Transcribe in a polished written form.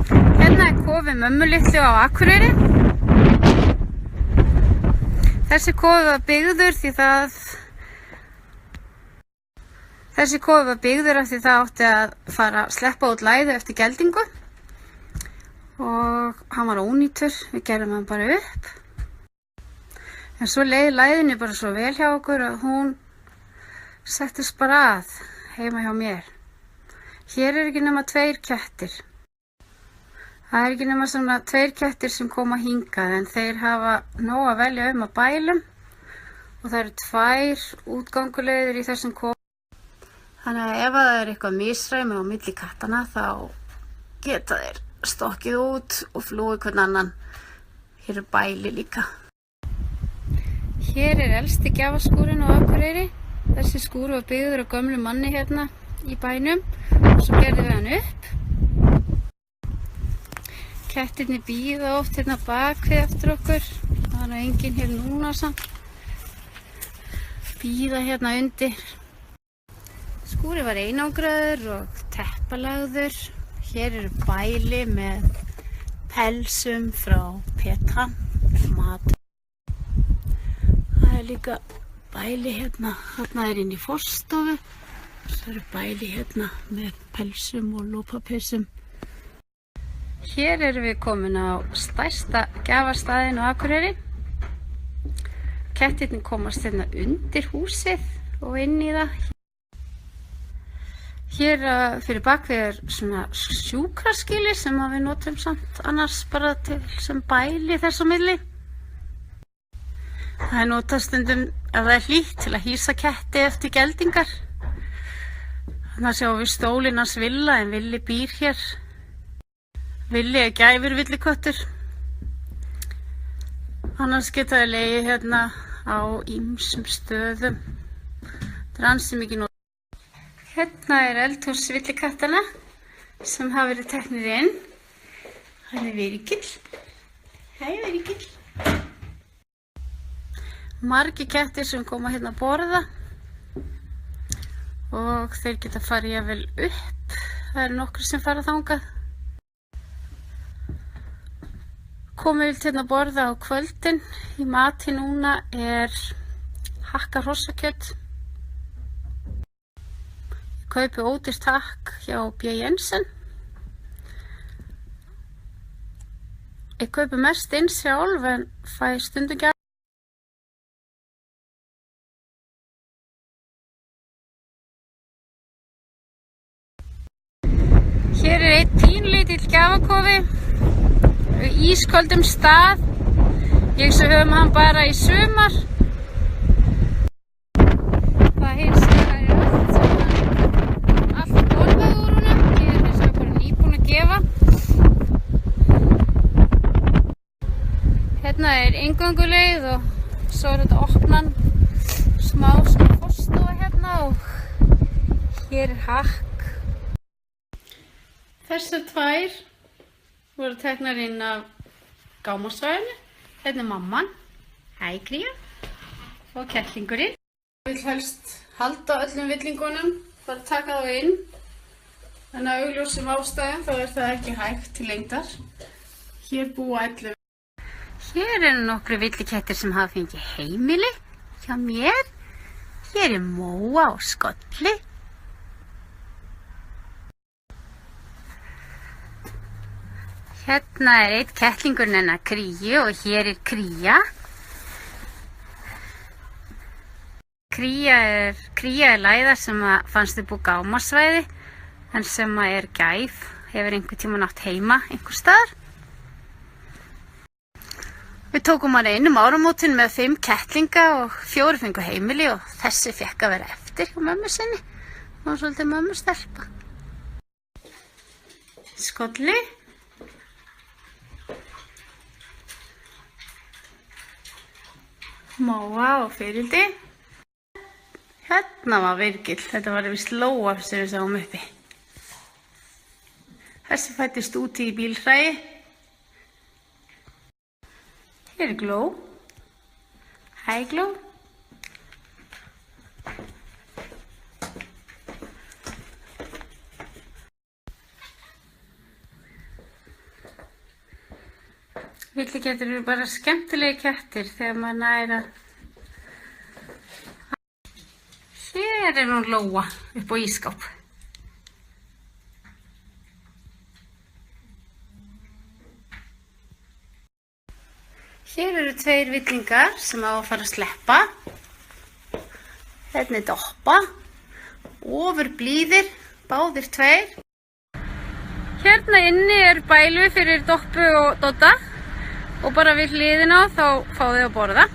Hérna kofi mömmu litlu á Akureyri. Þessi kofi var byggður af því það átti að fara að sleppa út læðu eftir geldingu og hann var ónýtur, við gerðum hann bara upp. En svo leið læðinni bara svo vel hjá okkur að hún settist bara að heima hjá mér. Hér ekki nema 2 kettir. Það ekki nema svona 2 kettir sem koma hingað en þeir hafa nóg að velja að bælum og það eru 2 útganguleiðir í þessum kofa. Þannig að ef það eitthvað misræmi á milli kattana þá geta þeir stokkið út og flúið hvern annan. Hér bæli líka. Hér elsti gjafaskúrinn á Akureyri. Þessi skúr var byggður á gömlu manni hérna í bænum og svo gerðum við hann upp. Kettirnir bíða oft hérna bakvið eftir okkur. Það enginn hér núna samt. Bíða hérna undir. Skúri var einangraður og teppalagður. Hér eru bæli með pelsum frá PETA mat. Það líka bæli hérna. Þarna inn í forstofu. Það eru bæli hérna með pelsum og lopapissum. Hér erum við komin á stærsta gjafastaðinn á Akureyri. Kettirnir komast hérna undir húsið og inn í það. Hér fyrir bakvið svona sjúkraskýli sem við notum samt annars bara til sem bæli þess á milli. Það notað stundum ef það hlýtt til að hýsa ketti eftir geldingar. Þannig sjáum við stólinn hans Villa en Villi býr hér. Villi gæfur villiköttur. Annars geta það legið hérna á ýmsum stöðum. Það ansi mikið notað. Hérna eldhús villikattana sem hafa verið teknir inn. Hann Virgill. Hæ Virgill. Margir kettir sem koma hérna að borða og þeir geta farið jafnvel upp. Það eru nokkur sem fara þangað. Komum við hérna að borða á kvöldin. Í mati núna hakkað hrossakjöt. Ég kaupi ódýrt hakk hjá B. Jensen. Ég kaupi mest inn sjálf en fæ stundum gjafir. Hér einn pínlítill gjafakofi. Ísköldum stað. Ég sem höfum hann bara í sumar. Það hins vegar allt borðað úr honum. Ég hins vegar bara nýbúin að gefa. Hérna inngönguleið og svo þetta opnan. Smá svona forstofa hérna og hér hakk. Þessar 2 voru teknar inn af gámasvæðinu. Hérna mamman. Hæ Kría. Og kettlingurinn. Ég vil helst halda öllum villingunum. Bara taka þá inn. En af augljósum ástæðum þá það ekki hægt til lengdar. Hér búa 11. Hér eru nokkru villikettir sem hafa fengið heimili hjá mér. Hér Móa og Skolli. Hérna einn kettlingurinn hennar Kríu og hér Kría. Kría læða sem fannst upp úr gámasvæði en sem gæf, hefur einhvern tímann átt heima einhvers staðar. Við tókum hana inn áramótin með 5 kettlinga og 4 fengu heimili og þessi fekk að vera eftir hjá mömmu sinni. Það var svolítið mömmu stelpa. Skolli. Móa og Fyrildi. Hérna var Virgill. Þetta var víst Lóa sem við sáum uppi. Þessi fættist úti í bílhræi. Hér Gló. Hæ Gló. Villikettir eru bara skemmtilegi kettir þegar maður næra. Hér er hún Lóa upp á ísskáp. Hér eru 2 villingar sem á að fara að sleppa. Hérna er Doppa, ofur blíðir, báðir 2. Hérna inni er bælu fyrir Doppu og Dodda og bara við hliðina þá fá þau að borða.